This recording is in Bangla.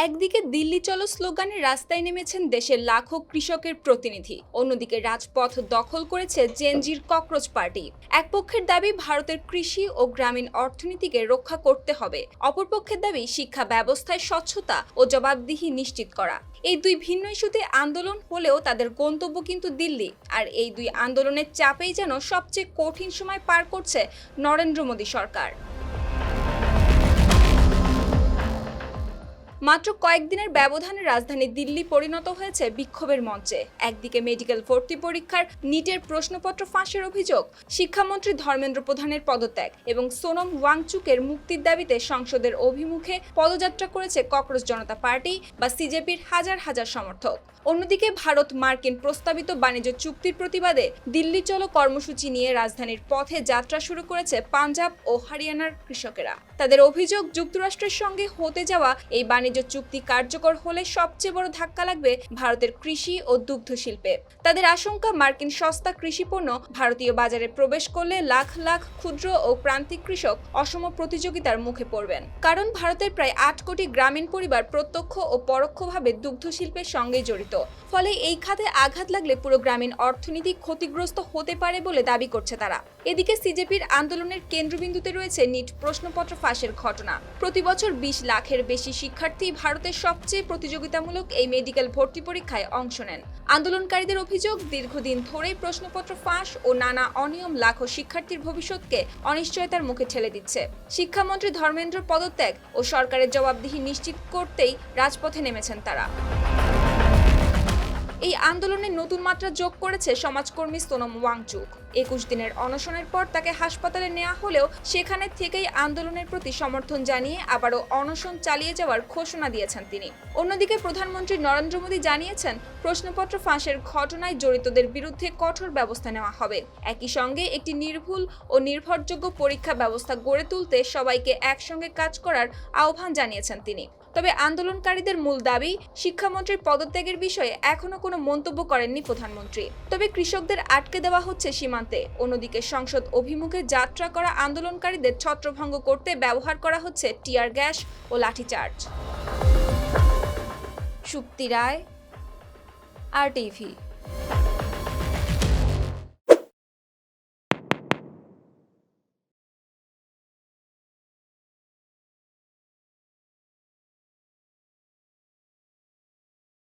একদিকে দিল্লি চলো স্লোগানে রাস্তায় নেমেছেন দেশের লাখো কৃষকের প্রতিনিধি, অন্যদিকে রাজপথ দখল করেছে জেনজির ককরোচ পার্টি। এক পক্ষের দাবি ভারতের কৃষি ও গ্রামীণ অর্থনীতিকে রক্ষা করতে হবে, অপর পক্ষের দাবি শিক্ষা ব্যবস্থায় স্বচ্ছতা ও জবাবদিহি নিশ্চিত করা। এই দুই ভিন্ন ইস্যুতে আন্দোলন হলেও তাদের গন্তব্য কিন্তু দিল্লি। আর এই দুই আন্দোলনের চাপেই যেন সবচেয়ে কঠিন সময় পার করছে নরেন্দ্র মোদী সরকার। মাত্র কয়েকদিনের ব্যবধানে রাজধানী দিল্লি পরিণত হয়েছে বিক্ষোভের মঞ্চে। একদিকে মেডিকেল ভর্তি পরীক্ষার নিটের প্রশ্নপত্র ফাঁসের অভিযোগ, শিক্ষামন্ত্রী ধর্মেন্দ্র প্রধানের পদত্যাগ এবং সোনম ওয়াংচুকের মুক্তির দাবিতে সংসদের অভিমুখে পদযাত্রা করেছে ককরোচ জনতা পার্টি বা সিজেপির হাজার হাজার সমর্থক। অন্যদিকে ভারত মার্কিন প্রস্তাবিত বাণিজ্য চুক্তির প্রতিবাদে দিল্লি চলো কর্মসূচি নিয়ে রাজধানীর পথে যাত্রা শুরু করেছে পাঞ্জাব ও হরিয়ানার কৃষকেরা। তাদের অভিযোগ, যুক্তরাষ্ট্রের সঙ্গে হতে যাওয়া এই বাণিজ্য চুক্তি কার্যকর হলে সবচেয়ে বড় ধাক্কা লাগবে ভারতের কৃষি ও দুগ্ধ শিল্পে। তাদের আশঙ্কা, মার্কিন সস্তা কৃষিপণ্য ভারতীয় বাজারে প্রবেশ করলে লাখ লাখ ক্ষুদ্র ও প্রান্তিক কৃষক অসম প্রতিযোগিতার মুখে পড়বেন। কারণ ভারতের প্রায় 8 কোটি গ্রামীণ পরিবার প্রত্যক্ষ ও পরোক্ষভাবে দুগ্ধ শিল্পের সঙ্গে জড়িত। ফলে এই খাতে আঘাত লাগলে পুরো গ্রামীণ অর্থনীতি ক্ষতিগ্রস্ত হতে পারে বলে দাবি করছে তারা। এদিকে সিজেপির আন্দোলনের কেন্দ্রবিন্দুতে রয়েছে নিট প্রশ্নপত্র ফাঁসের ঘটনা। প্রতি বছর 20 লাখের বেশি শিক্ষার্থী ভারতের সবচেয়ে প্রতিযোগিতামূলক এই মেডিকেল ভর্তি পরীক্ষায় অংশ নেন। আন্দোলনকারীদের অভিযোগ, দীর্ঘদিন ধরেই প্রশ্নপত্র ফাঁস ও নানা অনিয়ম লাখো শিক্ষার্থীর ভবিষ্যৎকে অনিশ্চয়তার মুখে ঠেলে দিচ্ছে। শিক্ষামন্ত্রী ধর্মেন্দ্র পদত্যাগ ও সরকারের জবাবদিহি নিশ্চিত করতেই রাজপথে নেমেছেন তারা। এই আন্দোলনে নতুন মাত্রা যোগ করেছে সমাজকর্মী সোনম ওয়াংচুক। 21 দিনের অনশনের পর তাকে হাসপাতালে নেওয়া হলেও সেখানে থেকেই আন্দোলনের প্রতি সমর্থন জানিয়ে আবারও অনশন চালিয়ে যাওয়ার ঘোষণা দিয়েছেন তিনি। অন্যদিকে প্রধানমন্ত্রী নরেন্দ্র মোদী জানিয়েছেন, প্রশ্নপত্র ফাঁসের ঘটনায় জড়িতদের বিরুদ্ধে কঠোর ব্যবস্থা নেওয়া হবে। একই সঙ্গে একটি নির্ভুল ও নির্ভরযোগ্য পরীক্ষা ব্যবস্থা গড়ে তুলতে সবাইকে একসঙ্গে কাজ করার আহ্বান জানিয়েছেন তিনি। তবে আন্দোলনকারীদের মূল দাবি, শিক্ষামন্ত্রীর পদত্যাগের বিষয়ে এখনো কোনো মন্তব্য করেননি প্রধানমন্ত্রী। তবে কৃষকদের আটকে দেওয়া হচ্ছে সীমান্তে। অন্যদিকে সংসদ অভিমুখে যাত্রা করা আন্দোলনকারীদের ছত্রভঙ্গ করতে ব্যবহার করা হচ্ছে টিয়ার গ্যাস ও লাঠিচার্জ। সুপ্তি রায়, RTV।